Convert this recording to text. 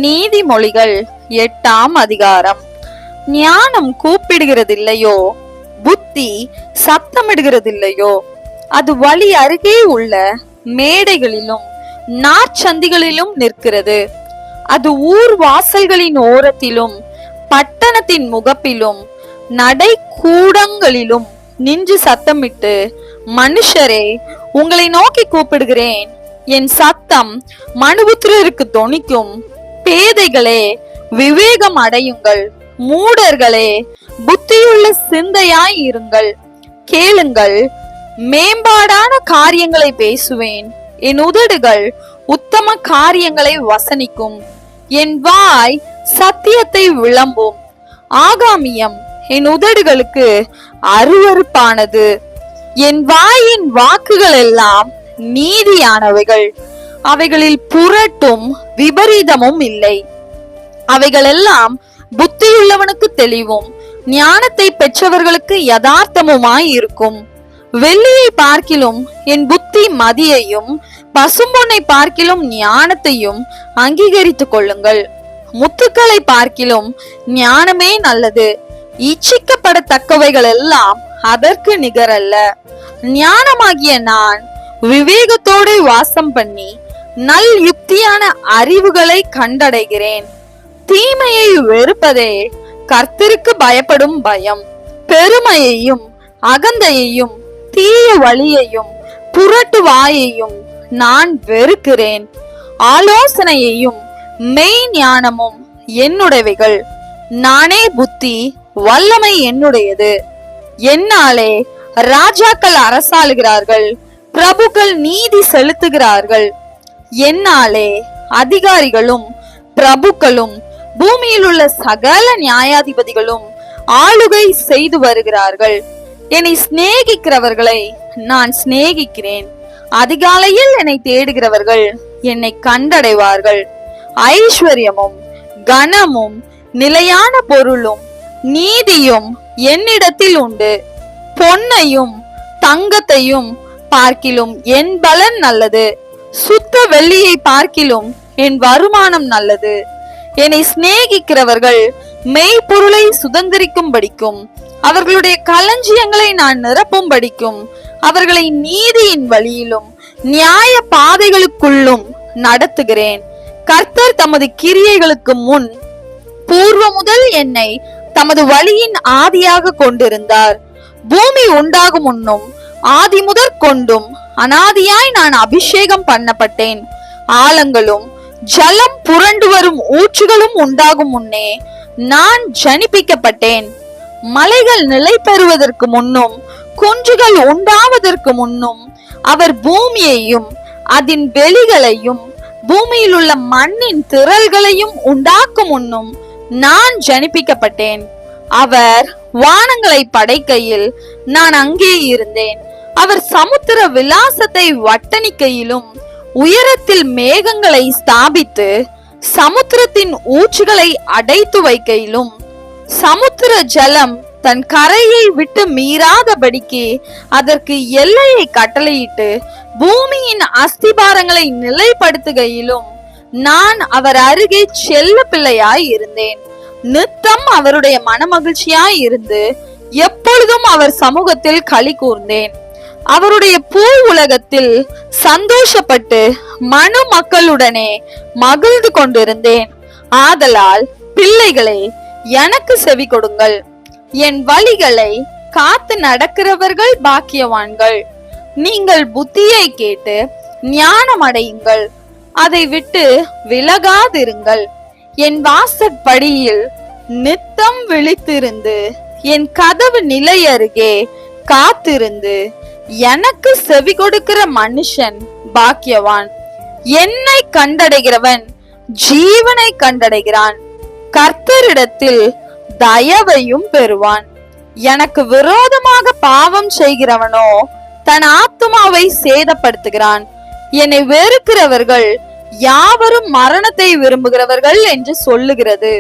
நீதிமொழிகள் 8ஆம் அதிகாரம். ஞானம் கூப்பிடுகிறதில்லையோ, புத்தி சத்தமிடுகிறதில்லையோ, அது வழி அருகே உள்ள மேடைகளிலும் நாற்சந்திகளிலும் நிற்கிறது. அது ஊர் வாசல்களின் ஓரத்திலும் பட்டணத்தின் முகப்பிலும் நடை கூடங்களிலும் நின்று சத்தமிட்டு, மனுஷரே, உங்களை நோக்கி கூப்பிடுகிறேன், என் சத்தம் மனுபுத்திரருக்கு தொனிக்கும். பேதைகளே, விவேகம் அடையுங்கள், மூடர்களே, புத்தியுள்ள சிந்தையாய் இருங்கள். கேளுங்கள், மேம்பாடான காரியங்களை பேசுவேன், என் உதடுகள் உத்தம காரியங்களை வசனிக்கும். என் வாய் சத்தியத்தை விளம்பும். ஆகாமியம் என் உதடுகளுக்கு அருவருப்பானது. என் வாயின் வாக்குகள் எல்லாம் நீதியானவைகள், அவைகளில் புரட்டும் விபரீதமும் இல்லை. அவைகளெல்லாம் புத்தியுள்ளவனுக்கு தெளிவும் ஞானத்தை பெற்றவர்களுக்கு யதார்த்தமுமாய் இருக்கும். வெள்ளியை பார்க்கிலும் என் புத்தி மதியையும் பசும்பொன்னை பார்க்கிலும் ஞானத்தையும் அங்கீகரித்துக் கொள்ளுங்கள். முத்துக்களை பார்க்கிலும் ஞானமே நல்லது. இச்சிக்கப்படத்தக்கவைகள் எல்லாம் அதற்கு நிகரல்ல. ஞானமாகிய நான் விவேகத்தோடு வாசம் பண்ணி நல் யுக்தியான அறிவுகளை கண்டடைகிறேன். தீமையை வெறுப்பதே கர்த்தருக்கு பயப்படும் பயம். பெருமையையும் அகந்தையையும் தீய வழியையும் புரட்டு வாயையும் நான் வெறுக்கிறேன். ஆலோசனையையும் மெய் ஞானமும் என்னுடையவைகள். நானே புத்தி, வல்லமை என்னுடையது. என்னாலே ராஜாக்கள் அரசாளுகிறார்கள், பிரபுக்கள் நீதி செலுத்துகிறார்கள். என்னாலே அதிகாரிகளும் பிரபுக்களும் பூமியில் உள்ள சகல நியாயாதிபதிகளும் ஆளுகை செய்து வருகிறார்கள். என்னை சிநேகிக்கிறவர்களை நான் சிநேகிக்கிறேன். அதிகாலையில் என்னை தேடுகிறவர்கள் என்னை கண்டடைவார்கள். ஐஸ்வர்யமும் கனமும் நிலையான பொருளும் நீதியும் என்னிடத்தில் உண்டு. பொன்னையும் தங்கத்தையும் பார்க்கிலும் என் பலன் நல்லது. சுத்த வெள்ளியை பார்க்கிலும் என் வருமானம் நல்லது. என்னை சிநேகிக்கிறவர்கள் மெய்ப்பொருளை சுதந்திரிக்கும் படிக்கும். அவர்களுடைய களஞ்சியங்களை நான் நிரப்பும் படிக்கும். அவர்களை நீதியின் வழியிலும் நியாய பாதைகளுக்குள்ளும் நடத்துகிறேன். கர்த்தர் தமது கிரியைகளுக்கு முன் பூர்வ முதல் என்னை தமது வழியின் ஆதியாக கொண்டிருந்தார். பூமி உண்டாகும் முன்னும் ஆதி முதற் கொண்டும் அனாதியாய் நான் அபிஷேகம் பண்ணப்பட்டேன். ஆழங்களும் ஜலம் புரண்டு வரும் ஊற்றுகளும் உண்டாகும் முன்னே நான் ஜனிப்பிக்கப்பட்டேன். மலைகள் நிலை பெறுவதற்கு முன்னும் குன்றுகள் உண்டாவதற்கு முன்னும் அவர் பூமியையும் அதன் வெளிகளையும் பூமியில் உள்ள மண்ணின் திரள்களையும் உண்டாக்கும் முன்னும் நான் ஜனிப்பிக்கப்பட்டேன். அவர் வானங்களை படைக்கையில் நான் அங்கே இருந்தேன். அவர் சமுத்திர விலாசத்தை வட்டணிக்கையிலும் உயரத்தில் மேகங்களை ஸ்தாபித்து சமுத்திரத்தின் ஊற்றுகளை அடைத்து வைக்கையிலும் சமுத்திர ஜலம் தன் கரையை விட்டு மீறாதபடிக்கு அதற்கு எல்லையை கட்டளையிட்டு பூமியின் அஸ்திபாரங்களை நிலைப்படுத்துகையிலும் நான் அவர் அருகே செல்ல பிள்ளையாய் இருந்தேன். நித்தம் அவருடைய மனமகிழ்ச்சியாய் இருந்து எப்பொழுதும் அவர் சமூகத்தில் களி கூர்ந்தேன். அவருடைய பூ உலகத்தில் சந்தோஷப்பட்டு மனு மக்களுடனே மகிழ்ந்து கொண்டிருந்தேன். ஆதலால் பிள்ளைகளே, எனக்கு செவி கொடுங்கள். என் வழிகளை காத்து நடக்கிறவர்கள் பாக்கியவான்கள். நீங்கள் புத்தியை கேட்டு ஞானம் அடையுங்கள், அதை விட்டு விலகாதிருங்கள். என் வாசற்படியில் நித்தம் விழித்திருந்து என் கதவு நிலை அருகே காத்திருந்து எனக்கு செவி கொடுக்கிற மனுஷன் பாக்கியவான். என்னை கண்டடைகிறவன் ஜீவனை கண்டடைகிறான், கர்த்தரிடத்தில் தயவையும் பெறுவான். எனக்கு விரோதமாக பாவம் செய்கிறவனோ தன் ஆத்துமாவை சேதப்படுத்துகிறான். என்னை வெறுக்கிறவர்கள் யாவரும் மரணத்தை விரும்புகிறவர்கள் என்று சொல்லுகிறது.